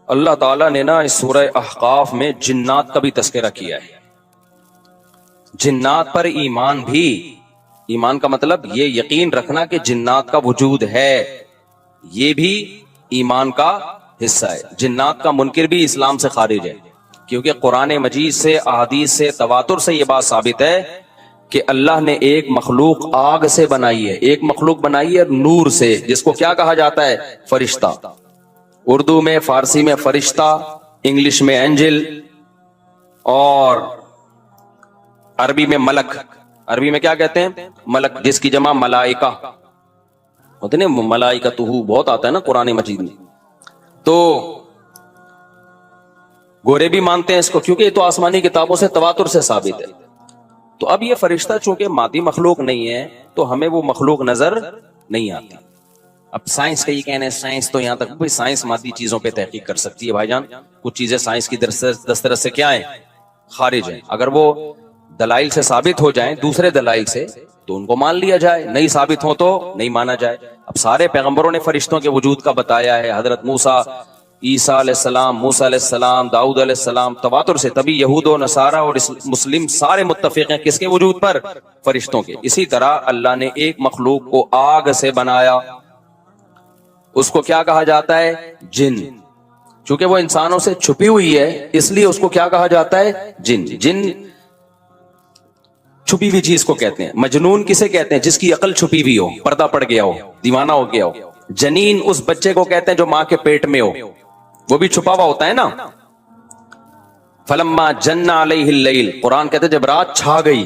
اللہ تعالیٰ نے نا اس سورہ احقاف میں جنات کا بھی تذکرہ کیا ہے. جنات پر ایمان بھی، ایمان کا مطلب یہ یقین رکھنا کہ جنات کا وجود ہے، یہ بھی ایمان کا حصہ ہے. جنات کا منکر بھی اسلام سے خارج ہے، کیونکہ قرآن مجید سے، احادیث سے، تواتر سے یہ بات ثابت ہے کہ اللہ نے ایک مخلوق آگ سے بنائی ہے، ایک مخلوق بنائی ہے نور سے، جس کو کیا کہا جاتا ہے؟ فرشتہ. اردو میں، فارسی میں فرشتہ، انگلش میں اینجل، اور عربی میں ملک. عربی میں کیا کہتے ہیں؟ ملک، جس کی جمع ملائکہ ہوتے ہیں. ملائکتہ بہت آتا ہے نا قرآن مجید میں. تو گورے بھی مانتے ہیں اس کو، کیونکہ یہ تو آسمانی کتابوں سے، تواتر سے ثابت ہے. تو اب یہ فرشتہ چونکہ مادی مخلوق نہیں ہے تو ہمیں وہ مخلوق نظر نہیں آتی. اب سائنس کا یہ کہنا ہے، سائنس تو یہاں تک بھائی سائنس مادی چیزوں پہ تحقیق کر سکتی ہے بھائی جان. کچھ چیزیں سائنس کی دسترس سے کیا ہیں؟ خارج ہیں. اگر وہ دلائل سے ثابت ہو جائیں، دوسرے دلائل سے، تو ان کو مان لیا جائے، نہیں ثابت ہو تو نہیں مانا جائے. اب سارے پیغمبروں نے فرشتوں کے وجود کا بتایا ہے. حضرت موسیٰ، عیسیٰ علیہ السلام، موسیٰ علیہ السلام، داؤد علیہ السلام، تواتر سے. تبھی یہود و نصارہ اور مسلم سارے متفق ہیں کس کے وجود پر؟ فرشتوں کے. اسی طرح اللہ نے ایک مخلوق کو آگ سے بنایا، اس کو کیا کہا جاتا ہے؟ جن. چونکہ وہ انسانوں سے چھپی ہوئی ہے اس لیے اس کو کیا کہا جاتا ہے؟ جن. جن چھپی ہوئی چیز کو کہتے ہیں. مجنون کسے کہتے ہیں؟ جس کی عقل چھپی ہوئی ہو، پردہ پڑ گیا ہو، دیوانہ ہو گیا ہو. جنین اس بچے کو کہتے ہیں جو ماں کے پیٹ میں ہو، وہ بھی چھپا ہوا ہوتا ہے نا. فلما جن علیہ اللیل، قرآن کہتے ہیں جب رات چھا گئی،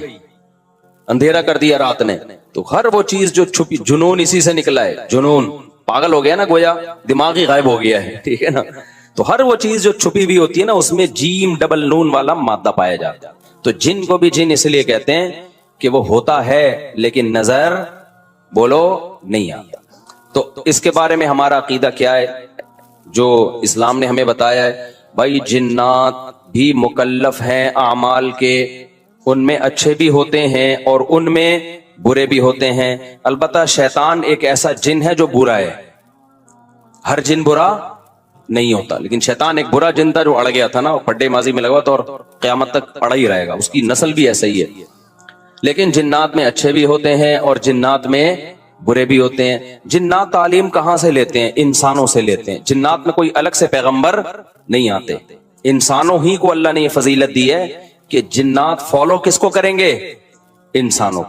اندھیرا کر دیا رات نے، تو ہر وہ چیز جو چھپی، جنون اسی سے نکلا ہے. جنون پاگل ہو گیا نا، گویا دماغ ہی غائب ہو گیا ہے. ٹھیک ہے نا. تو ہر وہ چیز جو چھپی ہوئی ہوتی ہے نا، اس میں جیم ڈبل نون والا مادہ پایا جاتا ہے. تو جن کو بھی جن اس لیے کہتے ہیں کہ وہ ہوتا ہے لیکن نظر بولو نہیں آتا. تو اس کے بارے میں ہمارا عقیدہ کیا ہے جو اسلام نے ہمیں بتایا ہے؟ بھائی جنات بھی مکلف ہیں اعمال کے، ان میں اچھے بھی ہوتے ہیں اور ان میں برے بھی ہوتے ہیں. البتہ شیطان ایک ایسا جن ہے جو برا ہے. ہر جن برا نہیں ہوتا، لیکن شیطان ایک برا جن تھا جو اڑ گیا تھا نا، پڈے ماضی میں لگا تھا اور قیامت تک اڑا ہی رہے گا. اس کی نسل بھی ایسا ہی ہے. لیکن جنات میں اچھے بھی ہوتے ہیں اور جنات میں برے بھی ہوتے ہیں. جنات تعلیم کہاں سے لیتے ہیں؟ انسانوں سے لیتے ہیں. جنات میں کوئی الگ سے پیغمبر نہیں آتے. انسانوں ہی کو اللہ نے یہ فضیلت دی ہے کہ جنات فالو کس کو کریں گے؟ انسانوں.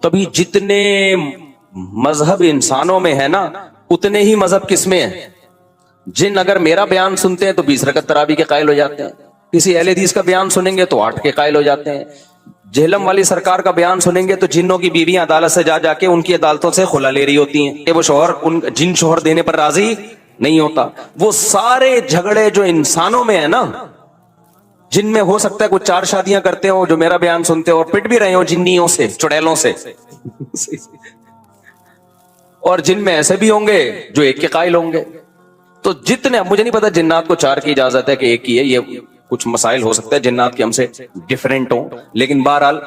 تبھی جتنے مذہب انسانوں میں ہے نا، اتنے ہی مذہب کس میں ہے؟ جن اگر میرا بیان سنتے ہیں تو 20 رکعت تراویح کے قائل ہو جاتے ہیں. کسی اہل حدیث کا بیان سنیں گے تو 8 کے قائل ہو جاتے ہیں. جہلم والی سرکار کا بیان سنیں گے تو جنوں کی بیویاں عدالت سے جا کے ان کی عدالتوں سے خلا لے رہی ہوتی ہیں کہ وہ شوہر جن شوہر دینے پر راضی نہیں ہوتا. وہ سارے جھگڑے جو انسانوں میں ہے نا، جن میں ہو سکتا ہے کچھ 4 شادیاں کرتے ہو جو میرا بیان سنتے ہو اور پٹ بھی رہے ہو جنیوں سے، چڑیلوں سے، اور جن میں ایسے بھی ہوں گے جو 1 کے قائل ہوں گے. تو جتنے، مجھے نہیں پتا جنات کو 4 کی اجازت ہے کہ 1 کی ہے، یہ کچھ مسائل ہو سکتا ہے جنات کے ہم سے ڈیفرنٹ ہوں، لیکن بہرحال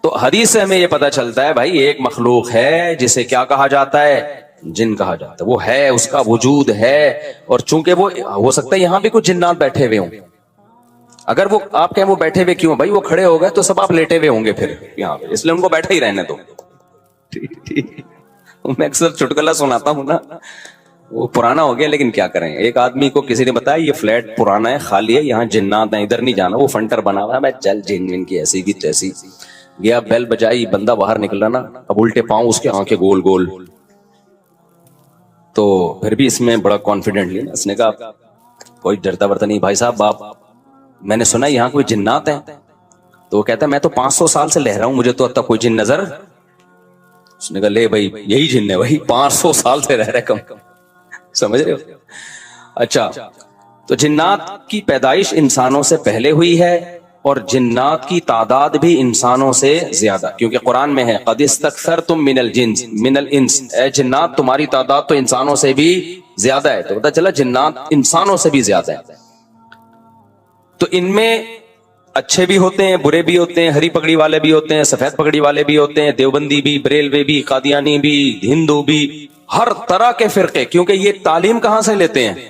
تو حدیث سے ہمیں یہ پتا چلتا ہے بھائی ایک مخلوق ہے جسے کیا کہا جاتا ہے؟ جن کہا جاتا ہے. وہ ہے، اس کا وجود ہے. اور چونکہ وہ ہو سکتا ہے یہاں بھی کچھ جنات بیٹھے ہوئے ہوں. اگر وہ آپ کہیں وہ بیٹھے ہوئے کیوں؟ بھائی وہ کھڑے ہو گئے تو سب آپ لیٹے ہوئے ہوں گے پھر یہاں پہ، اس لیے ان کو بیٹھے ہی رہنے دو. میں اکثر چٹکلا سناتا ہوں نا، وہ پرانا ہو گیا لیکن کیا کریں. ایک آدمی کو کسی نے بتایا یہ فلیٹ پرانا ہے، خالی ہے، یہاں جنات ہیں، ادھر نہیں جانا، وہ فنٹر بنا ہوا ہے. میں چل جن کی ایسی کی تیسی گیا، بیل بجائی، بندہ باہر نکلا نا، اب الٹے پاؤں اس کے آنکھیں گول گول. تو پھر بھی اس میں بڑا کانفیڈنٹلی اس نے کہا کوئی ڈرتا ورتا نہیں بھائی صاحب، آپ میں نے سنا یہاں کوئی جنات ہیں. تو وہ کہتا ہے میں تو 500 سال سے لہ رہا ہوں، مجھے تو اب تک کوئی جن نظر. اس نے کہا لے بھائی یہی جن ہے بھائی، 500 سال سے رہ رہے کم، سمجھ رہے ہو. اچھا، تو جنات کی پیدائش انسانوں سے پہلے ہوئی ہے اور جنات کی تعداد بھی انسانوں سے زیادہ، کیونکہ قرآن میں ہے قد استکثرتم من الانس، اے جنات تمہاری تعداد تو انسانوں سے بھی زیادہ ہے. تو پتہ چلا جنات انسانوں سے بھی زیادہ ہے. تو ان میں اچھے بھی ہوتے ہیں، برے بھی ہوتے ہیں، ہری پگڑی والے بھی ہوتے ہیں، سفید پگڑی والے بھی ہوتے ہیں، دیوبندی بھی، بریلوی بھی، قادیانی بھی، ہندو بھی، ہر طرح کے فرقے. کیونکہ یہ تعلیم کہاں سے لیتے ہیں؟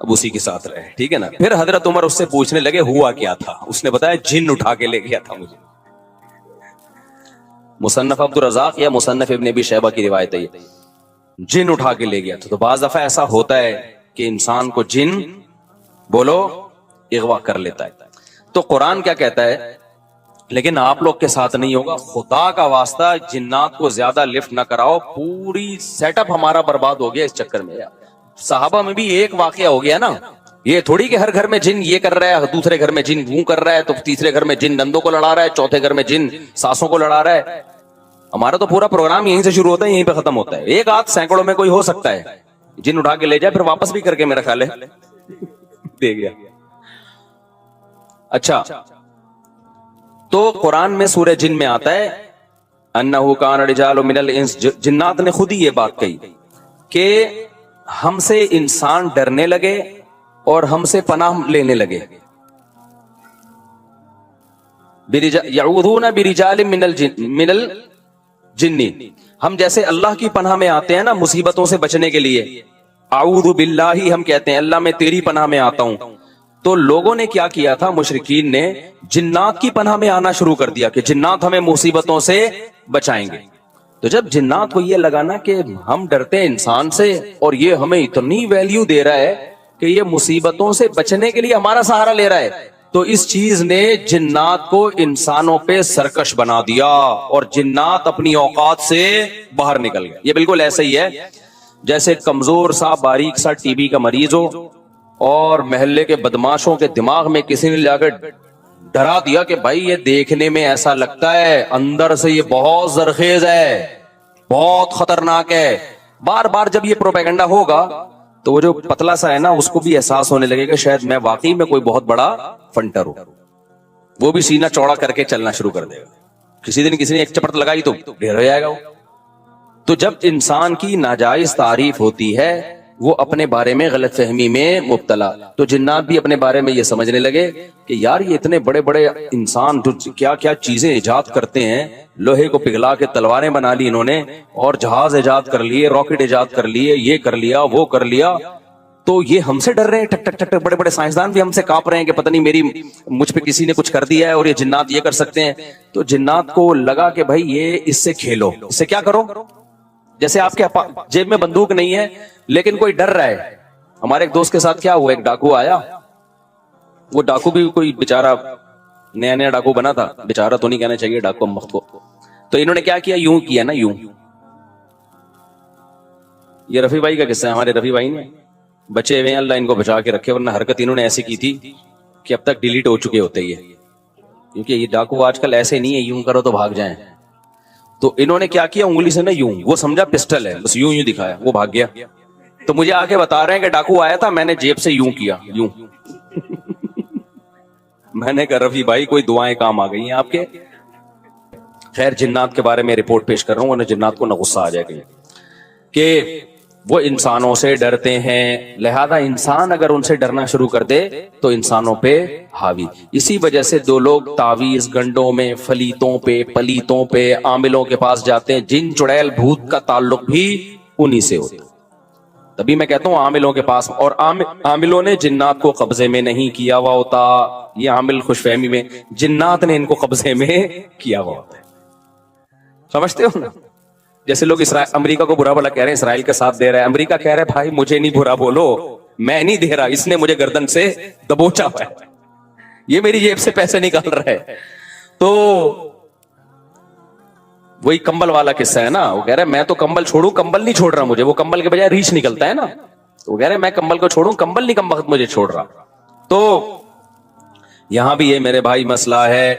اب اسی کے ساتھ رہے, ٹھیک ہے نا. پھر حضرت عمر اس سے پوچھنے لگے ہوا کیا تھا. اس نے بتایا جن اٹھا کے لے گیا تھا مجھے. مصنف عبد الرزاق یا مصنف ابن ابی شیبہ کی روایت ہے, جن اٹھا کے لے گیا تھا. تو بعض دفعہ ایسا ہوتا ہے کہ انسان کو جن بولو اغوا کر لیتا ہے. تو قرآن کیا کہتا ہے, لیکن آپ لوگ کے ساتھ نہیں ہوگا, خدا کا واسطہ جنات کو زیادہ لفٹ نہ کراؤ, پوری سیٹ اپ ہمارا برباد ہو گیا اس چکر میں. صحابہ میں بھی ایک واقعہ ہو گیا نا, یہ تھوڑی کہ ہر گھر میں جن یہ کر رہا ہے, دوسرے گھر میں جن وہ کر رہا ہے, تو تیسرے گھر میں جن نندوں کو لڑا رہا ہے, چوتھے گھر میں جن ساسوں کو لڑا رہا ہے. ہمارا تو پورا پروگرام یہیں سے شروع ہوتا ہے, یہیں پہ ختم ہوتا ہے. ایک آدھ سینکڑوں میں کوئی ہو سکتا ہے جن اٹھا کے لے جائے, پھر واپس بھی کر کے میرا خیال ہے دے گیا. اچھا, تو قرآن میں سورہ جن میں آتا ہے انہ کان رجال من الانس, جنات نے خود ہی یہ بات کہی کہ ہم سے انسان ڈرنے لگے اور ہم سے پناہ لینے لگے. یعوذون برجال من الجن, ہم جیسے اللہ کی پناہ میں آتے ہیں نا مصیبتوں سے بچنے کے لیے, اعوذ باللہ ہم کہتے ہیں اللہ میں تیری پناہ میں آتا ہوں. تو لوگوں نے کیا کیا تھا, مشرکین نے جنات کی پناہ میں آنا شروع کر دیا کہ جنات ہمیں مصیبتوں سے بچائیں گے. تو جب جنات کو یہ لگا نا کہ ہم ڈرتے ہیں انسان سے اور یہ ہمیں اتنی ویلیو دے رہا ہے کہ یہ مصیبتوں سے بچنے کے لیے ہمارا سہارا لے رہا ہے, تو اس چیز نے جنات کو انسانوں پہ سرکش بنا دیا اور جنات اپنی اوقات سے باہر نکل گئے. یہ بالکل ایسا ہی ہے جیسے کمزور سا باریک سا ٹی بی کا مریض ہو اور محلے کے بدماشوں کے دماغ میں کسی نے جا کر ڈرا دیا کہ بھائی یہ دیکھنے میں ایسا لگتا ہے, اندر سے یہ بہت زرخیز ہے, بہت خطرناک ہے. بار بار جب یہ پروپیگنڈا ہوگا تو وہ جو پتلا سا ہے نا اس کو بھی احساس ہونے لگے گا شاید میں واقعی میں کوئی بہت بڑا فنٹر ہوں. وہ بھی سینہ چوڑا کر کے چلنا شروع کر دے گا. کسی دن کسی نے ایک چپٹ لگائی تو ڈھیر ہو جائے گا. تو جب انسان کی ناجائز تعریف ہوتی ہے وہ اپنے بارے میں غلط فہمی میں مبتلا, تو جنات بھی اپنے بارے میں یہ سمجھنے لگے کہ یار یہ اتنے بڑے بڑے انسان جو کیا کیا چیزیں ایجاد کرتے ہیں, لوہے کو پگھلا کے تلواریں بنا لی انہوں نے, اور جہاز ایجاد کر لیے, راکٹ ایجاد کر لیے, یہ کر لیا وہ کر لیا, تو یہ ہم سے ڈر رہے ہیں. ٹک ٹک ٹک ٹک, بڑے بڑے سائنسدان بھی ہم سے کانپ رہے ہیں کہ پتہ نہیں مجھ پہ کسی نے کچھ کر دیا ہے اور یہ جنات یہ کر سکتے ہیں. تو جنات کو لگا کہ بھائی یہ اس سے کھیلو, اس سے کیا کرو, جیسے آپ کے جیب میں بندوق نہیں ہے لیکن کوئی ڈر رہا ہے. ہمارے ایک دوست کے ساتھ کیا ہوا, ایک ڈاکو آیا, وہ ڈاکو بھی کوئی بیچارہ نیا نیا ڈاکو بنا تھا, بیچارہ تو نہیں کہنا چاہیے ڈاکو مخت کو. تو انہوں نے کیا کیا, یوں کیا نا, یوں. یہ رفیع بھائی کا قصہ ہے, ہمارے رفیع بھائی نے بچے ہوئے ہیں, اللہ ان کو بچا کے رکھے, ورنہ حرکت انہوں نے ایسی کی تھی کہ اب تک ڈیلیٹ ہو چکے ہوتے یہ, کیونکہ یہ ڈاکو آج کل ایسے نہیں ہے یوں کرو تو بھاگ جائیں. تو انہوں نے کیا کیا, انگلی سے نا یوں, وہ سمجھا پسٹل ہے, بس یوں یوں دکھایا, وہ بھاگ گیا. تو مجھے آ کے بتا رہے ہیں کہ ڈاکو آیا تھا, میں نے جیب سے یوں کیا, یوں. میں نے کہا رفیع بھائی کوئی دعائیں کام آ گئی ہیں آپ کے. خیر جنات کے بارے میں رپورٹ پیش کر رہا ہوں, انہیں جنات کو نہ غصہ آ جائے گا کہ وہ انسانوں سے ڈرتے ہیں, لہذا انسان اگر ان سے ڈرنا شروع کر دے تو انسانوں پہ حاوی. اسی وجہ سے دو لوگ تعویذ گنڈوں میں, فلیتوں پہ, پلیتوں پہ, عاملوں کے پاس جاتے ہیں. جن چڑیل بھوت کا تعلق بھی انہی سے ہوتا ہے. تبھی میں کہتا ہوں عاملوں کے پاس, اور عاملوں نے جنات کو قبضے میں نہیں کیا ہوا ہوتا. یہ عامل خوش فہمی میں, جنات نے ان کو قبضے میں کیا ہوا ہوتا ہے. سمجھتے ہو نا, جیسے لوگ امریکہ کو برا بھلا کہہ رہے ہیں, اسرائیل کا ساتھ دے رہا ہے, امریکہ کہہ رہا ہے بھائی مجھے نہیں برا بولو, میں نہیں دے رہا, اس نے مجھے گردن سے دبوچا ہوا ہے, یہ میری جیب سے پیسے نکال رہا ہے. تو وہی کمبل والا قصہ ہے نا, وہ کہہ رہا ہے میں تو کمبل چھوڑوں, کمبل نہیں چھوڑ رہا مجھے, وہ کمبل کے بجائے ریچھ نکلتا ہے نا, تو وہ کہہ رہے میں کمبل کو چھوڑوں, کمبل نہیں کم وقت مجھے چھوڑ رہا. تو یہاں بھی یہ میرے بھائی مسئلہ ہے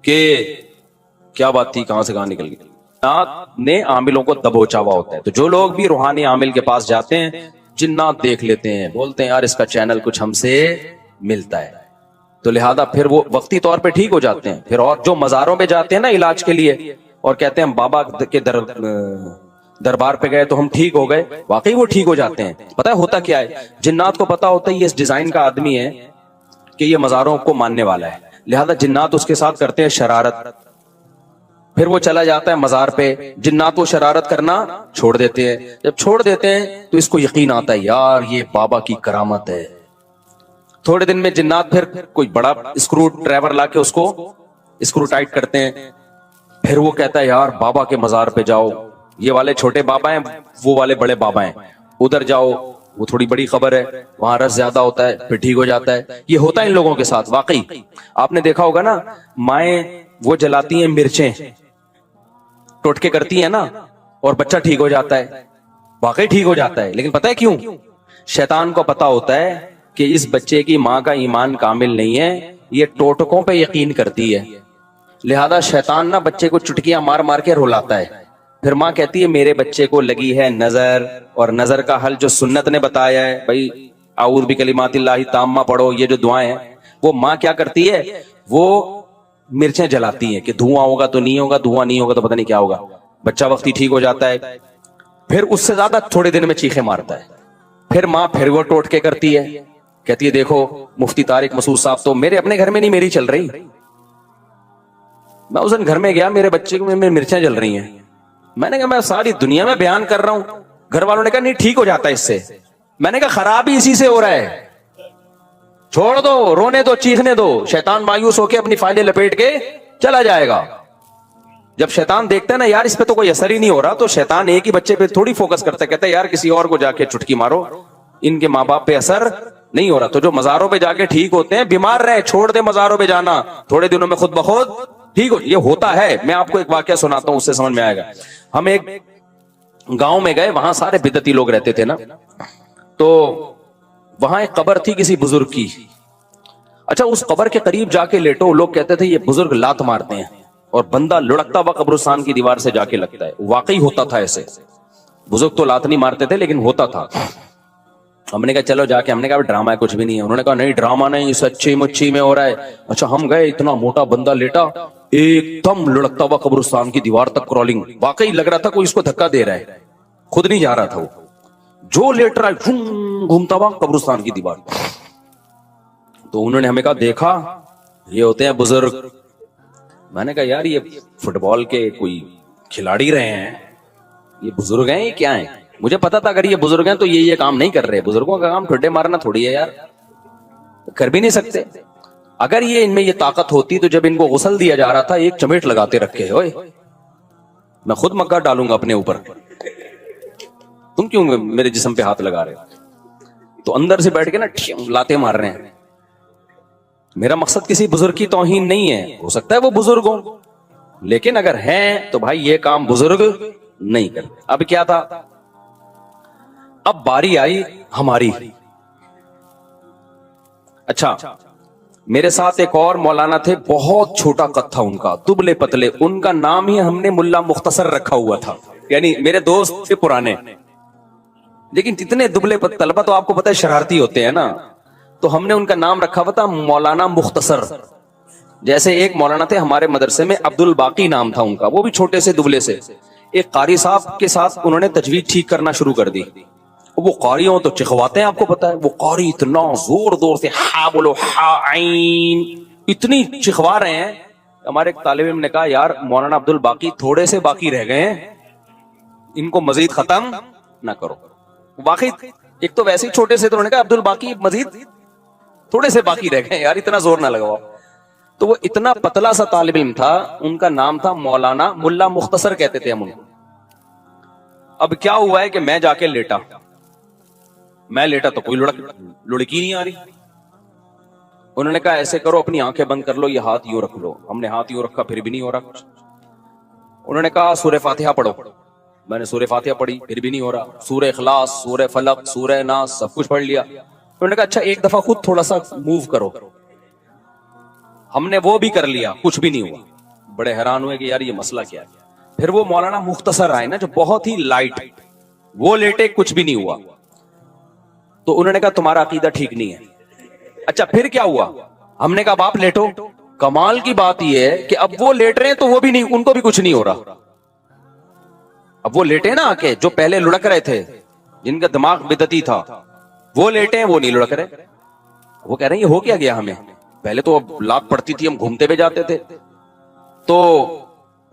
کہ کیا بات تھی, کہاں سے کہاں نکل گئی. جنات نے عاملوں کو دبوچا ہوا ہوتا ہے. تو جو لوگ بھی روحانی عامل کے پاس جاتے ہیں جنات دیکھ لیتے ہیں, بولتے ہیں یار اس کا چینل کچھ ہم سے ملتا ہے, تو لہذا پھر وہ وقتی طور پہ ٹھیک ہو جاتے ہیں. پھر اور جو مزاروں پہ جاتے ہیں نا علاج کے لیے اور کہتے ہیں ہم بابا کے دربار پہ گئے تو ہم ٹھیک ہو گئے, واقعی وہ ٹھیک ہو جاتے ہیں. پتہ ہے ہوتا کیا ہے, جنات کو پتا ہوتا ہے یہ اس ڈیزائن کا آدمی ہے کہ یہ مزاروں کو ماننے والا ہے, لہذا جنات اس کے ساتھ کرتے ہیں شرارت. پھر وہ چلا جاتا ہے مزار پہ, جنات و شرارت کرنا چھوڑ دیتے ہیں. جب چھوڑ دیتے ہیں تو اس کو یقین آتا ہے یار یہ بابا کی کرامت ہے. تھوڑے دن میں جنات پھر کوئی بڑا اسکرو ڈرائیور لا کے اس کو اسکرو ٹائٹ کرتے ہیں. پھر وہ کہتا ہے یار بابا کے مزار پہ جاؤ, یہ والے چھوٹے بابا ہیں وہ والے بڑے بابا ہیں, ادھر جاؤ وہ تھوڑی بڑی خبر ہے, وہاں رس زیادہ ہوتا ہے پھر ٹھیک ہو جاتا ہے. یہ ہوتا ہے ان لوگوں کے ساتھ. واقعی آپ نے دیکھا ہوگا نا, مائیں وہ جلاتی ہیں مرچیں, ٹوٹکے کرتی ہیں نا, اور بچہ ٹھیک ہو جاتا ہے, واقعی ٹھیک ہو جاتا ہے. لیکن پتہ ہے کیوں؟ شیطان کو پتا ہوتا ہے کہ اس بچے کی ماں کا ایمان کامل نہیں ہے, یہ ٹوٹکوں پہ یقین کرتی ہے, لہذا شیطان نا بچے کو چٹکیاں مار مار کے رلاتا ہے. پھر ماں کہتی ہے میرے بچے کو لگی ہے نظر, اور نظر کا حل جو سنت نے بتایا ہے بھائی اعوذ بکلمات اللہ التامہ پڑھو, یہ جو دعائیں ہیں, وہ ماں کیا کرتی ہے, وہ مرچیں جلاتی ہیں کہ دھواں ہوگا تو نہیں ہوگا, دھواں نہیں ہوگا تو پتہ نہیں کیا ہوگا. بچہ وقتی ٹھیک ہو جاتا ہے, پھر اس سے زیادہ تھوڑے دن میں چیخیں مارتا ہے. پھر ماں پھر وہ ٹوٹکے کرتی ہے, کہتی ہے دیکھو مفتی طارق مسعود صاحب تو میرے اپنے گھر میں نہیں میری چل رہی, میں اس دن گھر میں گیا میرے بچے کو میں مرچیں جل رہی ہیں. میں نے کہا میں ساری دنیا میں بیان کر رہا ہوں. گھر والوں نے کہا نہیں ٹھیک ہو جاتا ہے اس سے. میں نے کہا خراب ہی اسی سے ہو رہا ہے, چھوڑ دو, رونے دو, چیخنے دو, شیطان مایوس ہو کے اپنی فائلیں لپیٹ کے چلا جائے گا. جب شیطان دیکھتا ہے نا یار اس پہ تو کوئی اثر ہی نہیں ہو رہا, تو شیطان ایک ہی بچے پہ تھوڑی فوکس کرتا ہے, کہتا ہے یار کسی اور کو جا کے چٹکی مارو, ان کے ماں باپ پہ اثر نہیں ہو رہا. تو جو مزاروں پہ جا کے ٹھیک ہوتے ہیں, بیمار رہے چھوڑ دے مزاروں پہ جانا, تھوڑے دنوں میں خود بخود ٹھیک ہو. یہ ہوتا ہے. میں آپ کو ایک واقعہ سناتا ہوں, اس سے سمجھ میں آئے گا. ہم ایک گاؤں میں گئے, وہاں سارے بدعتی لوگ رہتے تھے نا, تو وہاں ایک قبر تھی کسی بزرگ کی. اچھا اس قبر کے قریب جا کے لیٹو, لوگ کہتے تھے یہ بزرگ لات مارتے ہیں, اور بندہ لڑکتا ہوا قبرستان کی دیوار سے جا کے لگتا ہے. واقعی ہوتا تھا ایسے, بزرگ تو لات نہیں مارتے تھے لیکن ہوتا تھا. ہم نے کہا چلو جا کے, ہم نے کہا ڈرامہ ہے کچھ بھی نہیں ہے. انہوں نے کہا نہیں ڈرامہ نہیں, سچی مچی میں ہو رہا ہے. اچھا ہم گئے, اتنا موٹا بندہ لیٹا, ایک دم لڑکتا ہوا قبرستان کی دیوار تک کرالنگ, واقعی لگ رہا تھا کوئی اس کو دھکا دے رہا ہے, خود نہیں جا رہا تھا وہ, جو لیٹ رہا ہے گھومتا ہوا قبرستان کی دیوار. تو انہوں نے ہمیں کہا دیکھا یہ ہوتے ہیں بزرگ. میں نے کہا یار یہ فٹ بال کے کوئی کھلاڑی رہے ہیں, یہ بزرگ ہیں یہ کیا ہیں؟ مجھے پتا تھا اگر یہ بزرگ ہیں تو یہ کام نہیں کر رہے. بزرگوں کا کام ٹھڈے مارنا تھوڑی ہے یار, کر بھی نہیں سکتے. اگر یہ ان میں یہ طاقت ہوتی تو جب ان کو غسل دیا جا رہا تھا ایک چمیٹ لگاتے رکھے, اوئے میں خود مگا ڈالوں گا اپنے اوپر, تم کیوں میرے جسم پہ ہاتھ لگا رہے ہو؟ تو اندر سے بیٹھ کے نا لاتے مار رہے ہیں. میرا مقصد کسی بزرگ کی توہین نہیں ہے, ہو سکتا ہے وہ بزرگ ہوں, لیکن اگر ہیں تو بھائی یہ کام بزرگ نہیں کرتے. اب کیا تھا, اب باری آئی ہماری. اچھا میرے ساتھ ایک اور مولانا تھے, بہت چھوٹا قد تھا ان کا, دبلے پتلے, ان کا نام ہی ہم نے ملا مختصر رکھا ہوا تھا. یعنی میرے دوست تھے پرانے, لیکن اتنے دبلے طلبہ تو آپ کو پتہ ہے شرارتی ہوتے ہیں نا, تو ہم نے ان کا نام رکھا ہوا تھا مولانا مختصر. جیسے ایک مولانا تھے ہمارے مدرسے میں, عبد الباقی نام تھا ان کا, وہ بھی چھوٹے سے دبلے سے. ایک قاری صاحب کے ساتھ انہوں نے تجوید ٹھیک کرنا شروع کر دی. وہ قاری ہوں تو چکھواتے ہیں, آپ کو پتا ہے وہ قاری اتنا زور زور سے ہا بولو ہا عین اتنی چکھوا رہے ہیں. ہمارے ایک طالب علم نے کہا یار مولانا عبد الباقی تھوڑے سے باقی رہ گئے ہیں, ان کو مزید ختم نہ کرو. واقعی ایک تو ویسے ہی چھوٹے سے, تو انہوں نے کہا عبد الباقی مزید تھوڑے سے باقی رہ گئے یار, اتنا زور نہ لگاؤ. تو وہ اتنا پتلا سا طالب علم تھا, ان کا نام تھا مولانا ملا مختصر کہتے تھے ہم ان کو. اب کیا ہوا ہے کہ میں جا کے لیٹا, میں لیٹا تو کوئی لڑکی نہیں آ رہی. انہوں نے کہا ایسے کرو اپنی آنکھیں بند کر لو, یہ ہاتھ یوں رکھ لو. ہم نے ہاتھ یوں رکھا, پھر بھی نہیں ہو رہا کچھ. انہوں نے کہا سورہ فاتحہ پڑھو. میں نے سورہ فاتحہ پڑھی, پھر بھی نہیں ہو رہا. سورہ اخلاص, سورہ فلق, سورہ ناس, سب کچھ پڑھ لیا. انہوں نے کہا اچھا ایک دفعہ خود تھوڑا سا موو کرو. ہم نے وہ بھی کر لیا, کچھ بھی نہیں ہوا. بڑے حیران ہوئے کہ یار یہ مسئلہ کیا ہے. پھر وہ مولانا مختصر آئے نا, جو بہت ہی لائٹ, وہ لیٹے, کچھ بھی نہیں ہوا. تو انہوں نے کہا تمہارا عقیدہ ٹھیک نہیں ہے. اچھا پھر کیا ہوا؟ ہم نے کہا باپ لیٹو. کمال کی بات یہ ہے کہ اب وہ لیٹ رہے ہیں تو وہ بھی نہیں, ان کو بھی کچھ نہیں ہو رہا. اب وہ لیٹے نا آ کے, جو پہلے لڑک رہے تھے, جن کا دماغ بدعتی تھا, وہ لیٹے ہیں, وہ نہیں لڑک رہے. وہ کہہ رہے ہیں یہ ہو کیا گیا ہمیں, پہلے تو اب لات پڑتی تھی, ہم گھومتے ہوئے جاتے تھے. تو